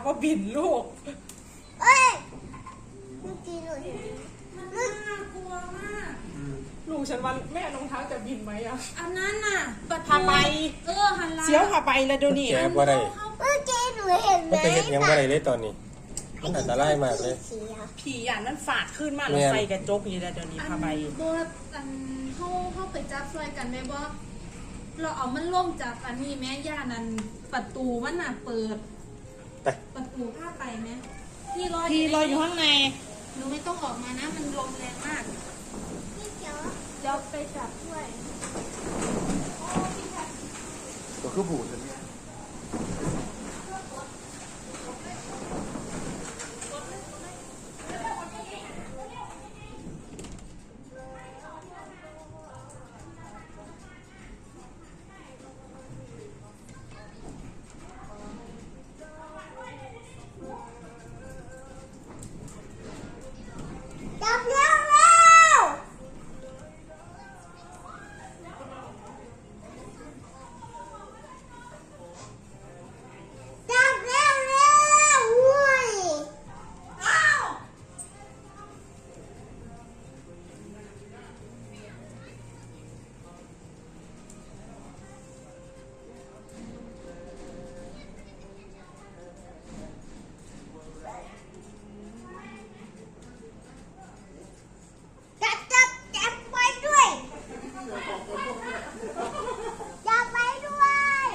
ว่าบินลูกเอ้ยเมื่อกี้หนูเห็นมันน่ากลัวมากลูกฉันวันแม่รองเท้าจะบินไหมอ่ะอันนั้นน่ะพาไปหันหลังเสียวพาไปแล้วดูนี่แกบ่ได้เมื่อกี้หนูเห็นไหมมันไปเฮ็ดยังบ่ได้เลยตอนนี้มันอันตรายมากเลยผีอย่างนั้นฝาดขึ้นมากรถไฟกระจกนี่แหละเดี๋ยวนี้พาไปบ่อันเขาไปจับซอยกันได้บ่เราเอามันล่มจากอันนี้แม่ย่านั้นประตูมันน่ะเปิดประตูผ้าไปไหมพี่รออยู่ข้างในหนูไม่ต้องออกมานะมันลมแรงมากนี่เดี๋ยวไปจับด้วย ก็คือบูดอันนี้จับแล้วจับแล้วอุ้ยจับไปด้วยจับไปด้วย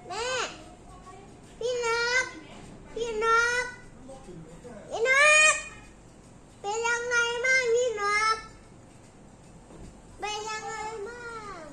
แม่พี่นักเป็นยังไงบ้างพี่นักเป็นยังไงบ้าง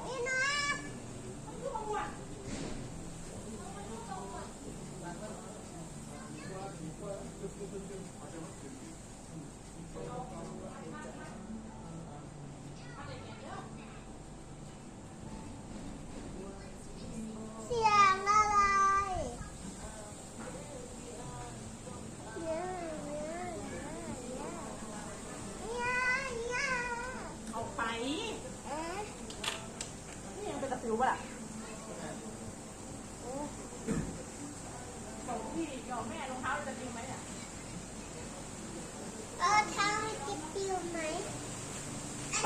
พี่นักเสียงอะไรเอาไปนี่ยังเป็นตะปิวป่ะล่ะบอกพี่ยอมแม่รองเท้าจะบินไหมอ่ะเท้าจะปิวไหมไป